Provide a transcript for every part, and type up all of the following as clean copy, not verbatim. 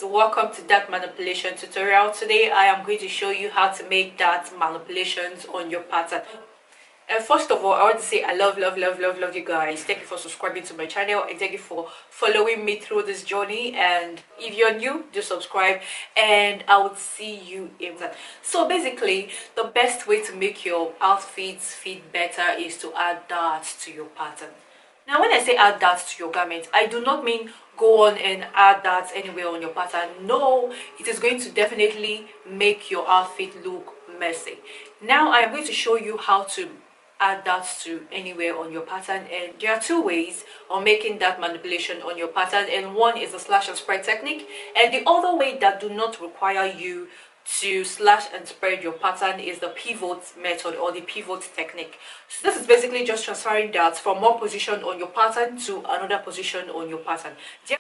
Welcome to that manipulation tutorial. Today I am going to show you how to make that manipulations on your pattern. And first of all, I want to say I love you guys. Thank you for subscribing to my channel and thank you for following me through this journey. And if you're new, just subscribe and I will see you in that. So basically, the best way to make your outfits fit better is to add darts to your pattern. Now, when I say add that to your garment, I do not mean go on and add that anywhere on your pattern. No, it is going to definitely make your outfit look messy. Now, I am going to show you how to add that to anywhere on your pattern, and there are two ways of making that manipulation on your pattern, and one is the slash and spread technique, and the other way that do not require you to slash and spread your pattern is the pivot method or the pivot technique. So this is basically just transferring darts from one position on your pattern to another position on your pattern,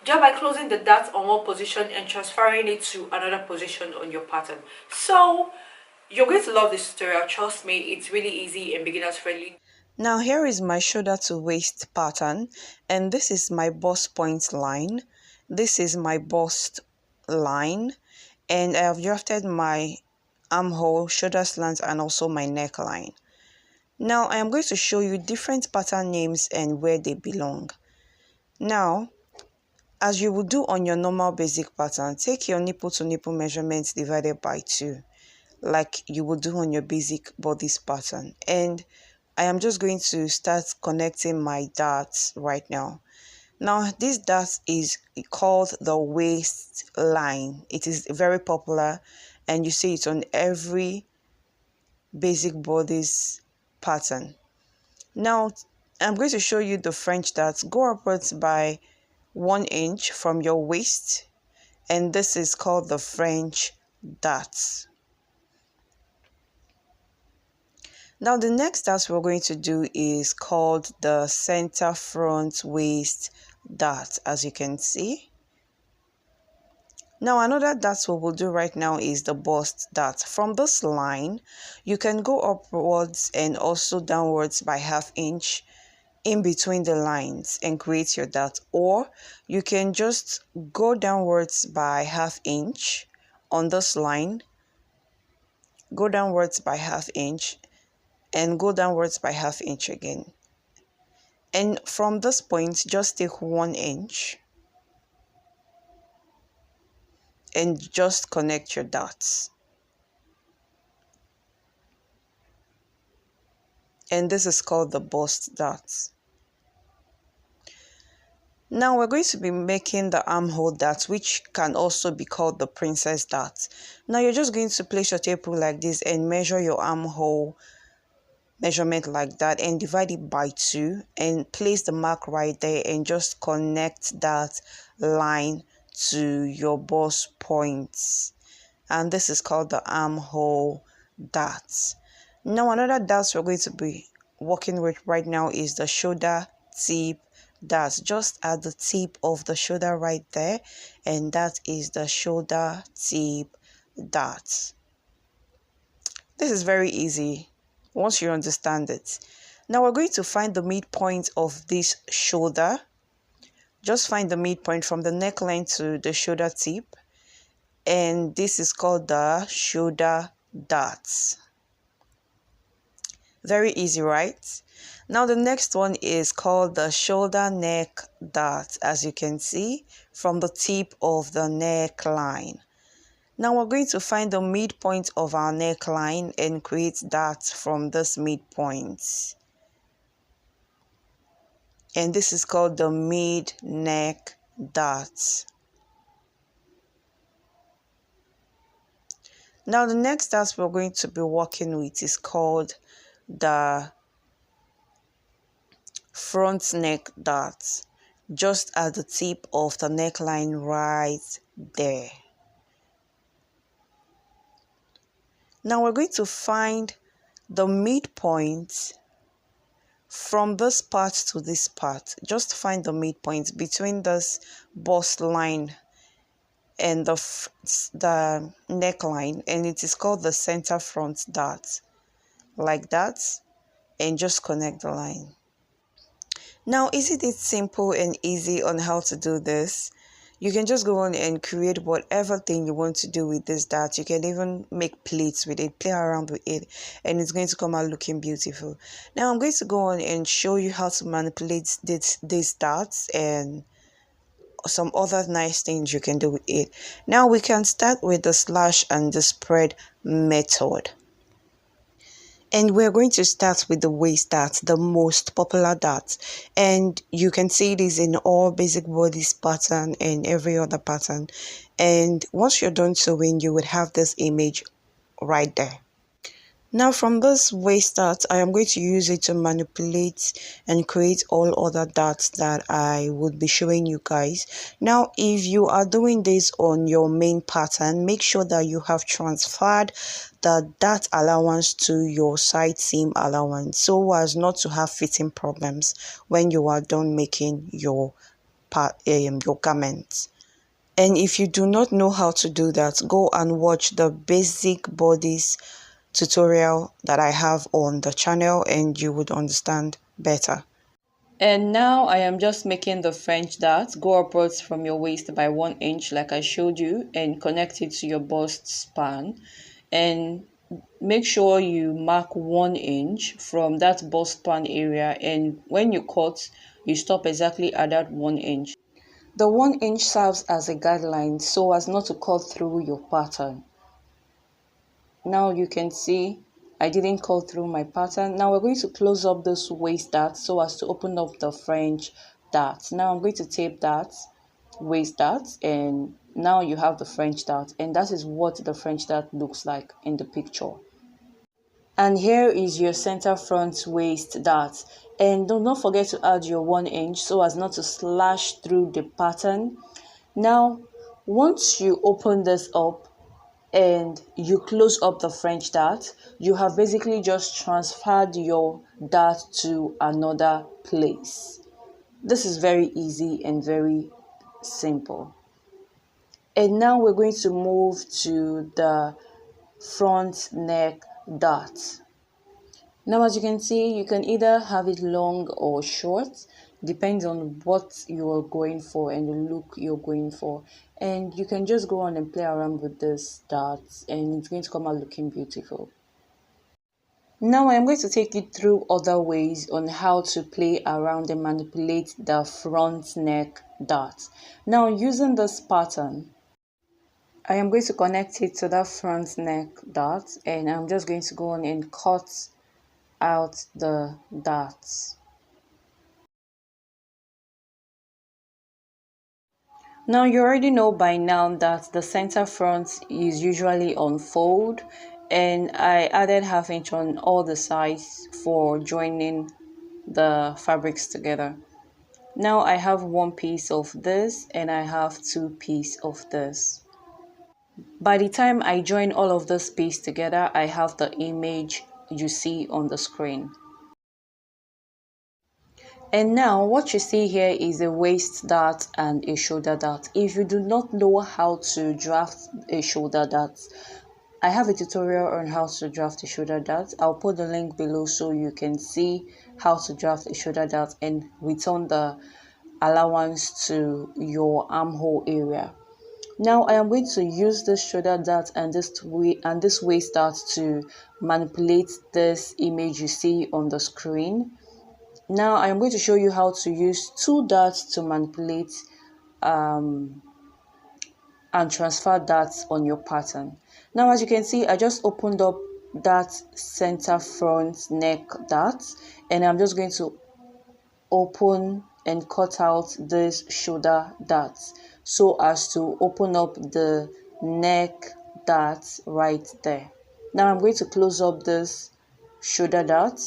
thereby closing the dart on one position and transferring it to another position on your pattern. So you're going to love this tutorial, trust me, it's really easy and beginners friendly. Now here is my shoulder to waist pattern, and this is my bust point line, this is my bust line, and I have drafted my armhole, shoulder slant, and also my neckline. Now I am going to show you different pattern names and where they belong. Now, as you would do on your normal basic pattern, take your nipple to nipple measurements divided by 2, like you would do on your basic bodice pattern. And I am just going to start connecting my darts right now. Now, this dart is called the waistline. It is very popular and you see it on every basic bodice pattern. Now, I'm going to show you the French dart. Go upwards by 1 inch from your waist, and this is called the French dart. Now, the next dart we're going to do is called the center front waist dart, as you can see. Now, another dart we will do right now is the bust dart. From this line, you can go upwards and also downwards by ½ inch in between the lines and create your dart, or you can just go downwards by ½ inch on this line, go downwards by ½ inch, and go downwards by ½ inch again. And from this point, just take 1 inch and just connect your dots. And this is called the bust dart. Now we're going to be making the armhole dart, which can also be called the princess dart. Now you're just going to place your tape rule like this and measure your armhole measurement like that and divide it by 2 and place the mark right there and just connect that line to your bust points, and this is called the armhole dart. Now another dart we're going to be working with right now is the shoulder tip dart. Just at the tip of the shoulder right there, and that is the shoulder tip dart. This is very easy once you understand it. Now we're going to find the midpoint of this shoulder. Just find the midpoint from the neckline to the shoulder tip, and this is called the shoulder dart. Very easy, right? Now the next one is called the shoulder neck dart, as you can see from the tip of the neckline. Now we're going to find the midpoint of our neckline and create darts from this midpoint. And this is called the mid neck dart. Now the next dart we're going to be working with is called the front neck dart, just at the tip of the neckline right there. Now we're going to find the midpoint from this part to this part. Just find the midpoint between this bust line and the neckline, and it is called the center front dart, like that, and just connect the line. Now, isn't it simple and easy on how to do this? You can just go on and create whatever thing you want to do with this dart. You can even make plates with it, play around with it, and it's going to come out looking beautiful. Now I'm going to go on and show you how to manipulate these darts and some other nice things you can do with it. Now we can start with the slash and the spread method. And we're going to start with the waist dart, the most popular dart. And you can see this in all basic bodice pattern and every other pattern. And once you're done sewing, you would have this image right there. Now from this waist dart, I am going to use it to manipulate and create all other darts that I would be showing you guys. Now if you are doing this on your main pattern, make sure that you have transferred the dart allowance to your side seam allowance so as not to have fitting problems when you are done making your garments. And if you do not know how to do that, go and watch the basic bodice tutorial that I have on the channel and you would understand better. And now I am just making the French dart. Go upwards from your waist by 1 inch like I showed you and connect it to your bust span, and make sure you mark 1 inch from that bust span area, and when you cut you stop exactly at that 1 inch. The 1 inch serves as a guideline so as not to cut through your pattern. Now you can see I didn't cut through my pattern. Now we're going to close up this waist dart so as to open up the French dart. Now I'm going to tape that waist dart, and now you have the French dart, and that is what the French dart looks like in the picture. And here is your center front waist dart, and do not forget to add your 1 inch so as not to slash through the pattern. Now once you open this up and you close up the French dart, you have basically just transferred your dart to another place. This is very easy and very simple. And now we're going to move to the front neck dart. Now as you can see, you can either have it long or short, depends on what you are going for and the look you're going for. And you can just go on and play around with this darts and it's going to come out looking beautiful. Now I am going to take you through other ways on how to play around and manipulate the front neck dart. Now using this pattern, I am going to connect it to that front neck dart, and I'm just going to go on and cut out the darts. Now you already know by now that the center front is usually on fold, and I added ½ inch on all the sides for joining the fabrics together. Now I have 1 piece of this and I have 2 pieces of this. By the time I join all of this piece together, I have the image you see on the screen. And now what you see here is a waist dart and a shoulder dart. If you do not know how to draft a shoulder dart, I have a tutorial on how to draft a shoulder dart. I'll put the link below so you can see how to draft a shoulder dart and return the allowance to your armhole area. Now I am going to use this shoulder dart and this waist dart to manipulate this image you see on the screen. Now I am going to show you how to use 2 darts to manipulate and transfer darts on your pattern. Now as you can see, I just opened up that center front neck dart, and I'm just going to open and cut out this shoulder dart so as to open up the neck dart right there. Now I'm going to close up this shoulder dart,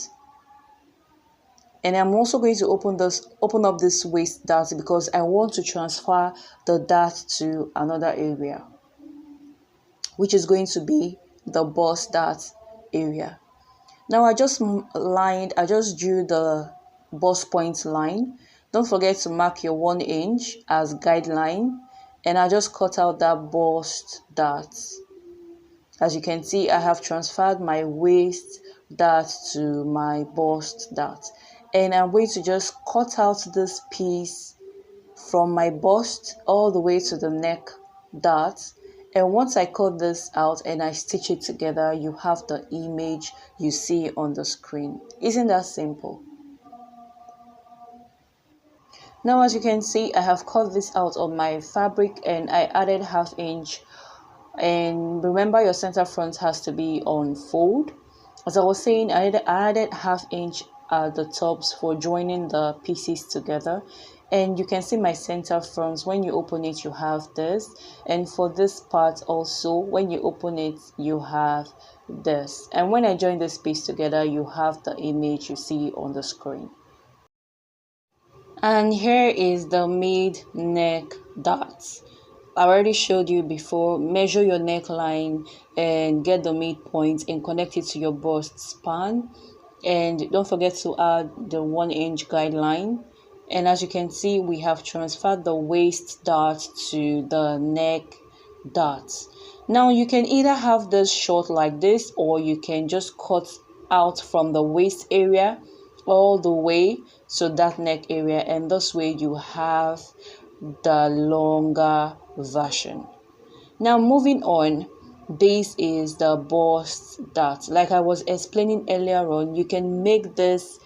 and I'm also going to open up this waist dart because I want to transfer the dart to another area, which is going to be the bust dart area. Now I just drew the bust point line. Don't forget to mark your 1 inch as guideline, and I just cut out that bust dart. As you can see, I have transferred my waist dart to my bust dart, and I'm going to just cut out this piece from my bust all the way to the neck dot. And once I cut this out and I stitch it together, you have the image you see on the screen. Isn't that simple? Now, as you can see, I have cut this out of my fabric and I added 1/2 inch. And remember, your center front has to be on fold. As I was saying, I added 1/2 inch at the tops for joining the pieces together. And you can see my center front. When you open it, you have this. And for this part also, when you open it, you have this. And when I join this piece together, you have the image you see on the screen. And here is the mid neck dots. I already showed you before. Measure your neckline and get the midpoint and connect it to your bust span. And don't forget to add the 1 inch guideline. And as you can see, we have transferred the waist dot to the neck dots. Now you can either have this short like this, or you can just cut out from the waist area all the way to that neck area, and this way you have the longer version. Now moving on, this is the bust dot. Like I was explaining earlier on, you can make this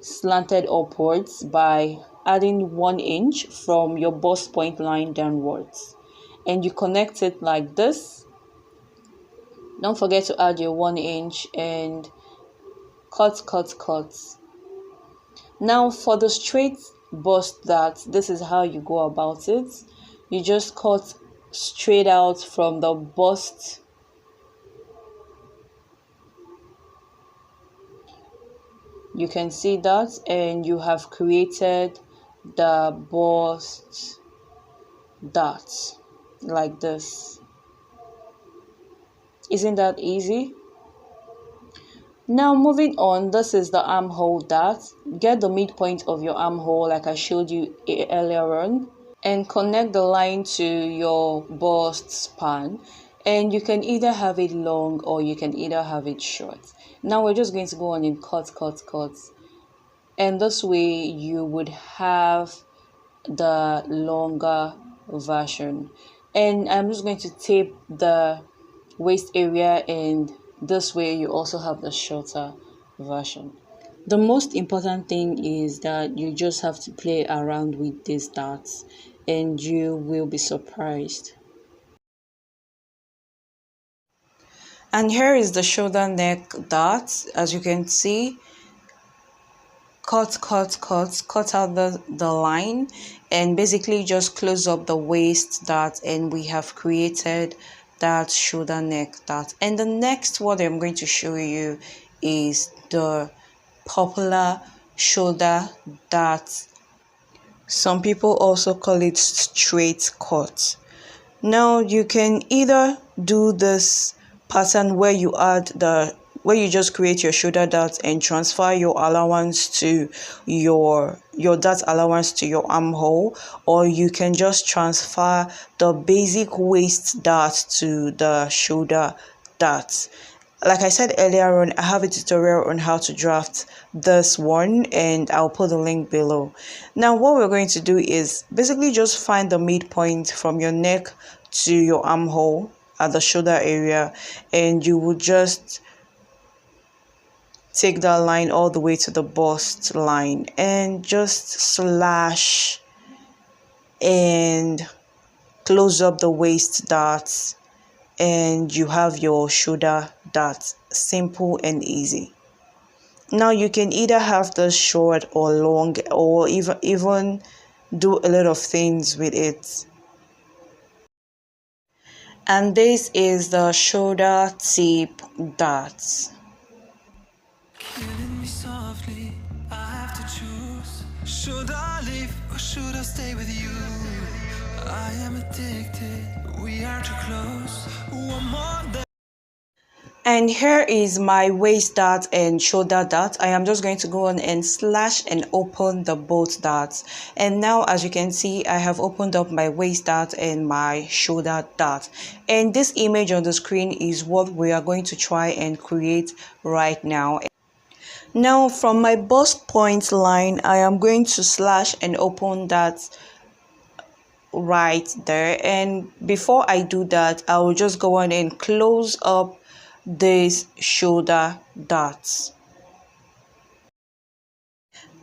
slanted upwards by adding 1 inch from your bust point line downwards, and you connect it like this. Don't forget to add your 1 inch and cut. Now for the straight bust dot, this is how you go about it. You just cut straight out from the bust. You can see that, and you have created the bust dot like this. Isn't that easy? Now moving on, this is the armhole dot. Get the midpoint of your armhole like I showed you earlier on, and connect the line to your bust span. And you can either have it long or you can either have it short. Now we're just going to go on and cut. And this way you would have the longer version. And I'm just going to tape the waist area, and this way you also have the shorter version. The most important thing is that you just have to play around with these dots and you will be surprised. And here is the shoulder neck dot. As you can see, cut out the line and basically just close up the waist dot, and we have created that shoulder neck dot. And the next one I'm going to show you is the popular shoulder dot. Some people also call it straight cut. Now you can either do this pattern where you just create your shoulder dot and transfer your allowance to your dot allowance to your armhole, or you can just transfer the basic waist dot to the shoulder dot. Like I said earlier on, I have a tutorial on how to draft this one and I'll put the link below. Now what we're going to do is basically just find the midpoint from your neck to your armhole at the shoulder area, and you will just take that line all the way to the bust line and just slash and close up the waist dots, and you have your shoulder dot. Simple and easy. Now you can either have this short or long, or even do a lot of things with it. And this is the shoulder tip dot. Killing me softly, I have to choose. Should I leave or should I stay with you? I am addicted, we are too close. One more day. And here is my waist dot and shoulder dot. I am just going to go on and slash and open the both dots. And now as you can see, I have opened up my waist dot and my shoulder dot. And this image on the screen is what we are going to try and create right now. Now from my bust point line, I am going to slash and open that right there. And before I do that, I will just go on and close up these shoulder dots.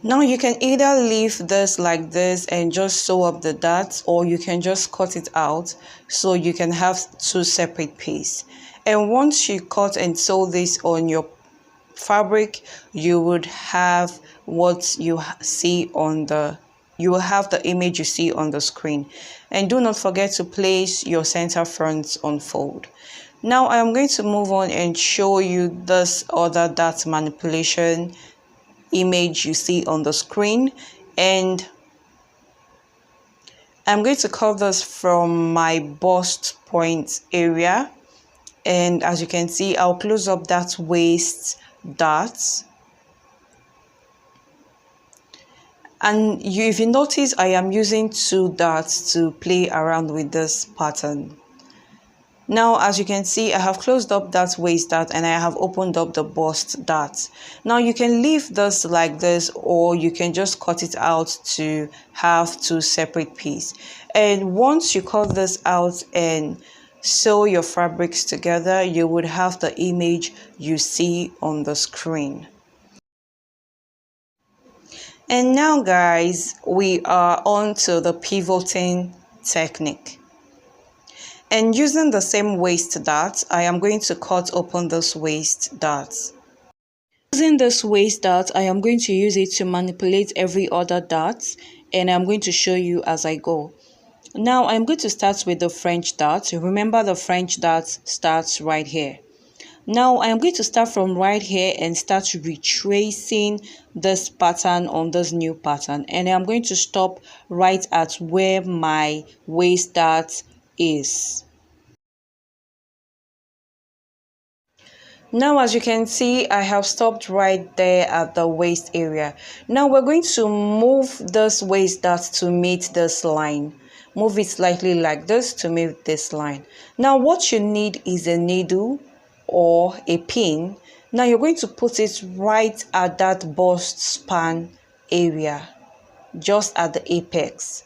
Now you can either leave this like this and just sew up the dots, or you can just cut it out so you can have two separate pieces. And once you cut and sew this on your fabric, you would have what you see on the you will have the image you see on the screen. And do not forget to place your center front on fold. Now I am going to move on and show you this other dot manipulation image you see on the screen, and I'm going to cut this from my bust point area. And as you can see, I'll close up that waist dot. And if you notice, I am using two dots to play around with this pattern. Now, as you can see, I have closed up that waist dot and I have opened up the bust dot. Now you can leave this like this, or you can just cut it out to have two separate pieces. And once you cut this out and sew your fabrics together, you would have the image you see on the screen. And now guys, we are on to the pivoting technique. And using the same waist dot, I am going to cut open this waist dot. Using this waist dot, I am going to use it to manipulate every other dot, and I'm going to show you as I go. Now I'm going to start with the French dot. Remember, the French dot starts right here. Now I am going to start from right here and start retracing this pattern on this new pattern, and I'm going to stop right at where my waist dot is. Now as you can see, I have stopped right there at the waist area. Now we're going to move this waist dot to meet this line. Move it slightly like this to meet this line. Now what you need is a needle or a pin. Now you're going to put it right at that bust span area, just at the apex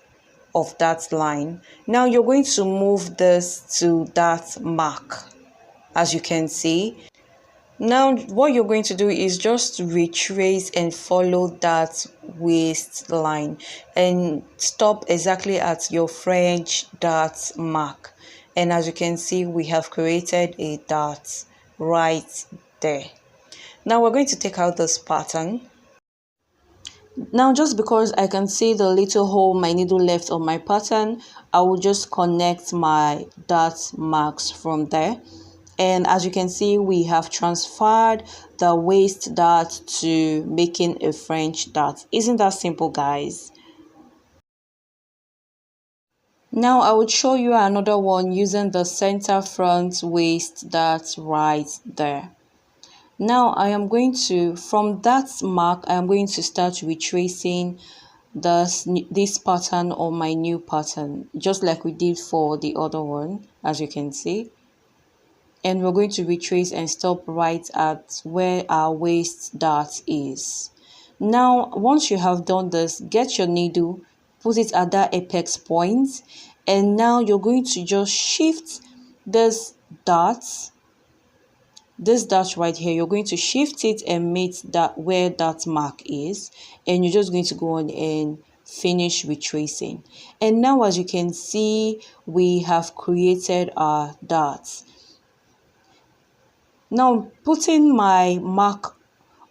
of that line. Now you're going to move this to that mark, as you can see. Now what you're going to do is just retrace and follow that waistline and stop exactly at your French dot mark. And as you can see, we have created a dot right there. Now we're going to take out this pattern. Now just because I can see the little hole my needle left on my pattern, I will just connect my dot marks from there. And as you can see, we have transferred the waist dot to making a French dot. Isn't that simple, guys? Now I will show you another one using the center front waist dot right there. Now I am going to, from that mark, I am going to start retracing this pattern on my new pattern, just like we did for the other one, as you can see. And we're going to retrace and stop right at where our waist dot is. Now once you have done this, get your needle, put it at that apex point, and now you're going to just shift this dot right here. You're going to shift it and meet that where that mark is, and you're just going to go on and finish retracing. And now as you can see, we have created our dots. Now putting my mark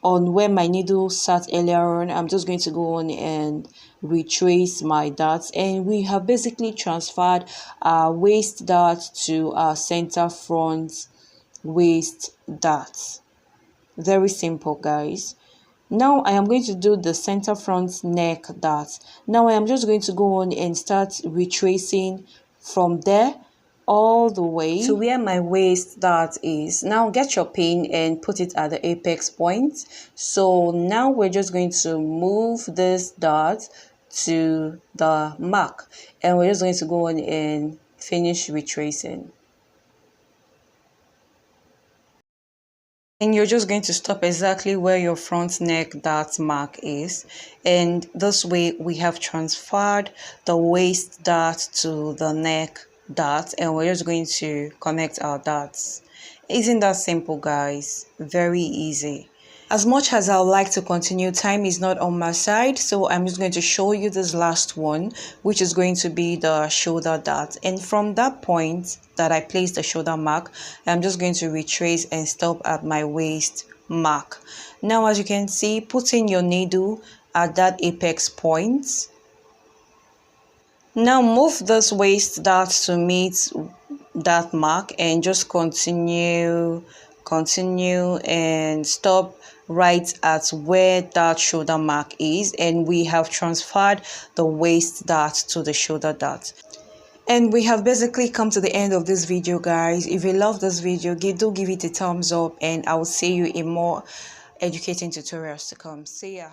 on where my needle sat earlier on, I'm just going to go on and retrace my dots, and we have basically transferred our waist dot to our center front waist dot. Very simple, guys. Now I am going to do the center front neck dot. Now I am just going to go on and start retracing from there all the way to where my waist dot is. Now get your pin and put it at the apex point. So now we're just going to move this dot to the mark, and we're just going to go on and finish retracing. And you're just going to stop exactly where your front neck dart mark is, and this way we have transferred the waist dart to the neck dart, and we're just going to connect our darts. Isn't that simple, guys? Very easy. As much as I would like to continue, time is not on my side, so I'm just going to show you this last one, which is going to be the shoulder dart. And from that point that I placed the shoulder mark, I'm just going to retrace and stop at my waist mark. Now, as you can see, put in your needle at that apex point. Now move this waist dart to meet that mark and just continue and stop right at where that shoulder mark is, and we have transferred the waist dart to the shoulder dart. And we have basically come to the end of this video, guys. If you love this video, do give it a thumbs up, and I will see you in more educating tutorials to come. See ya.